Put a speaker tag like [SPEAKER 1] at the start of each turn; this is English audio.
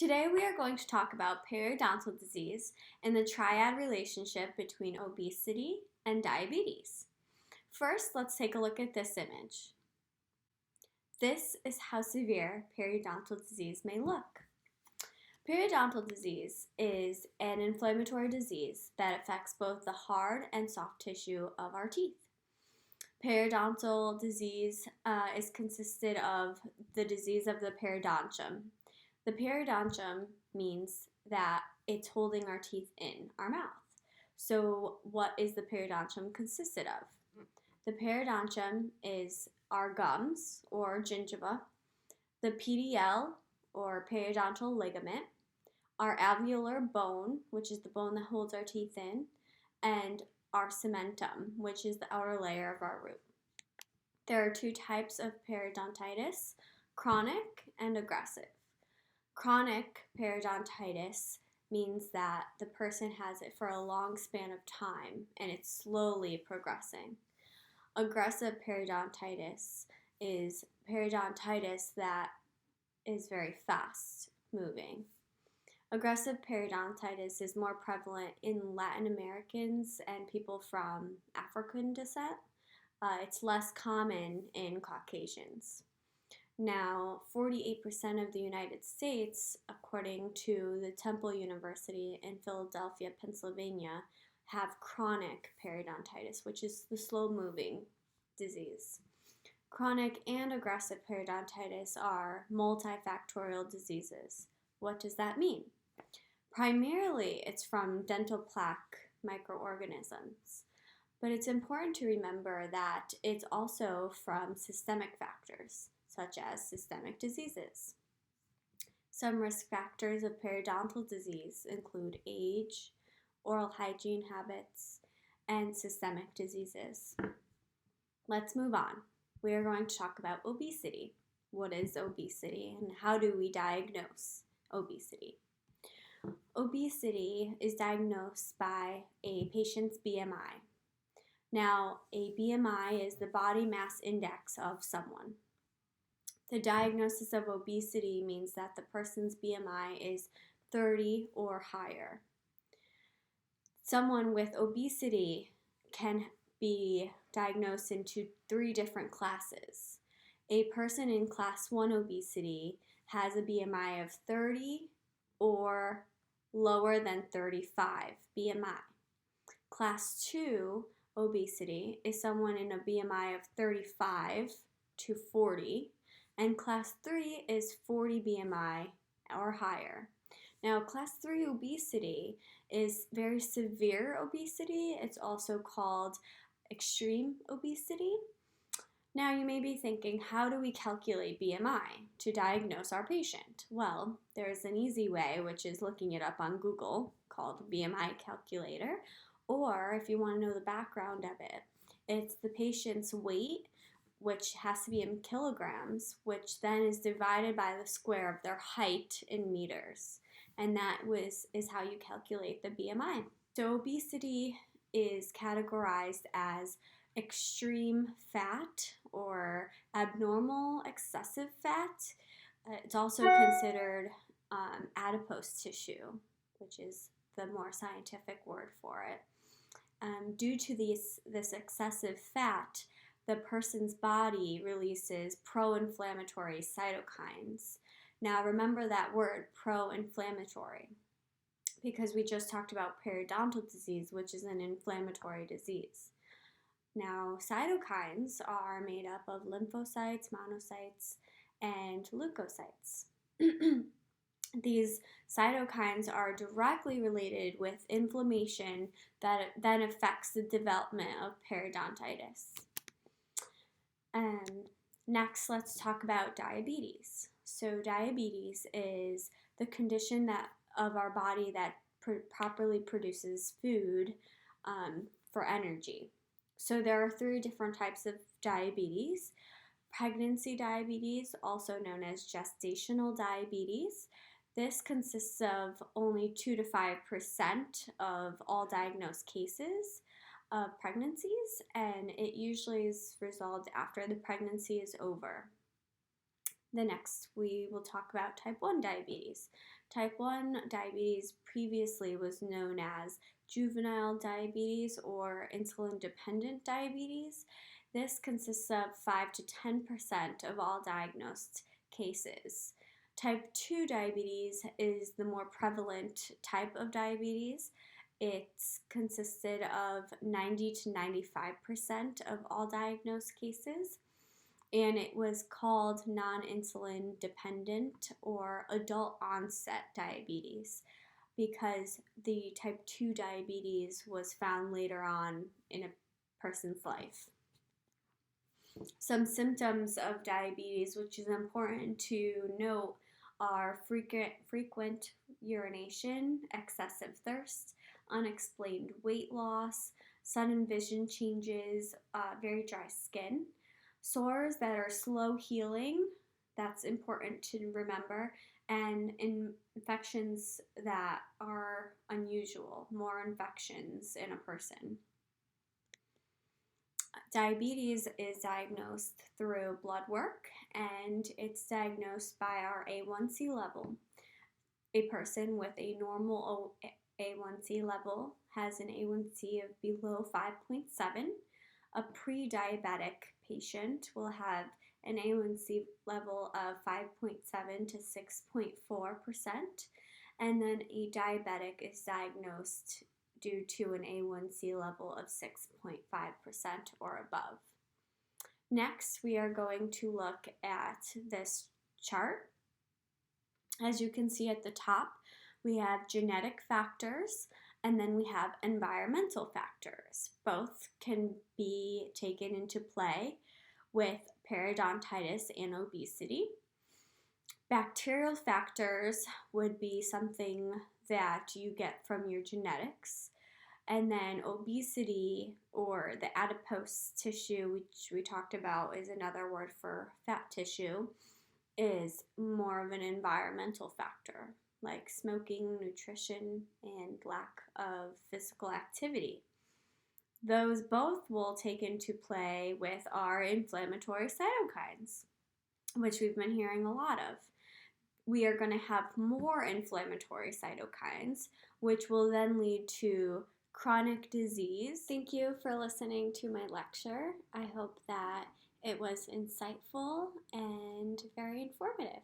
[SPEAKER 1] Today we are going to talk about periodontal disease and the triad relationship between obesity and diabetes. First, let's take a look at this image. This is how severe periodontal disease may look. Periodontal disease is an inflammatory disease that affects both the hard and soft tissue of our teeth. Periodontal disease is consisted of the disease of the periodontium. The periodontium means that it's holding our teeth in our mouth. So what is the periodontium consisted of? The periodontium is our gums or gingiva, the PDL or periodontal ligament, our alveolar bone, which is the bone that holds our teeth in, and our cementum, which is the outer layer of our root. There are two types of periodontitis, chronic and aggressive. Chronic periodontitis means that the person has it for a long span of time and it's slowly progressing. Aggressive periodontitis is periodontitis that is very fast moving. Aggressive periodontitis is more prevalent in Latin Americans and people from African descent. It's less common in Caucasians. Now, 48% of the United States, according to the Temple University in Philadelphia, Pennsylvania, have chronic periodontitis, which is the slow-moving disease. Chronic and aggressive periodontitis are multifactorial diseases. What does that mean? Primarily, it's from dental plaque microorganisms. But it's important to remember that it's also from systemic factors, such as systemic diseases. Some risk factors of periodontal disease include age, oral hygiene habits, and systemic diseases. Let's move on. We are going to talk about obesity. What is obesity and how do we diagnose obesity? Obesity is diagnosed by a patient's BMI. Now, a BMI is the body mass index of someone. The diagnosis of obesity means that the person's BMI is 30 or higher. Someone with obesity can be diagnosed into three different classes. A person in class 1 obesity has a BMI of 30 or lower than 35 BMI. Class 2 obesity is someone in a BMI of 35 to 40, and class 3 is 40 BMI or higher. Now, class 3 obesity is very severe obesity. It's also called extreme obesity. Now, you may be thinking, how do we calculate BMI to diagnose our patient? Well, there's an easy way, which is looking it up on Google, called BMI calculator. Or if you want to know the background of it, it's the patient's weight, which has to be in kilograms, which then is divided by the square of their height in meters. And that is how you calculate the BMI. So obesity is categorized as extreme fat or abnormal excessive fat. It's also considered adipose tissue, which is the more scientific word for it. Due to this excessive fat, the person's body releases pro-inflammatory cytokines. Now remember that word, pro-inflammatory, because we just talked about periodontal disease, which is an inflammatory disease. Now, cytokines are made up of lymphocytes, monocytes, and leukocytes. These cytokines are directly related with inflammation that then affects the development of periodontitis. Next, let's talk about diabetes. So diabetes is the condition of our body that properly produces food for energy. So there are three different types of diabetes. Pregnancy diabetes, also known as gestational diabetes. This consists of only 2 to 5% of all diagnosed cases of pregnancies, and it usually is resolved after the pregnancy is over. The next, we will talk about type 1 diabetes. Type 1 diabetes previously was known as juvenile diabetes or insulin-dependent diabetes. This consists of 5 to 10% of all diagnosed cases. Type 2 diabetes is the more prevalent type of diabetes. It's consisted of 90 to 95% of all diagnosed cases, and it was called non-insulin dependent or adult onset diabetes because the type 2 diabetes was found later on in a person's life. Some symptoms of diabetes, which is important to note, are frequent urination, excessive thirst, unexplained weight loss, sudden vision changes, very dry skin, sores that are slow healing, that's important to remember, and infections that are unusual, more infections in a person. Diabetes is diagnosed through blood work, and it's diagnosed by our A1C level. A person with a normal A1C level has an A1C of below 5.7. A pre-diabetic patient will have an A1C level of 5.7 to 6.4%, and then a diabetic is diagnosed due to an A1C level of 6.5% or above. Next, we are going to look at this chart. As you can see at the top, we have genetic factors and then we have environmental factors. Both can be taken into play with periodontitis and obesity. Bacterial factors would be something that you get from your genetics. And then obesity, or the adipose tissue, which we talked about is another word for fat tissue, is more of an environmental factor, like smoking, nutrition, and lack of physical activity. Those both will take into play with our inflammatory cytokines, which we've been hearing a lot of. We are going to have more inflammatory cytokines, which will then lead to chronic disease. Thank you for listening to my lecture. I hope that it was insightful and very informative.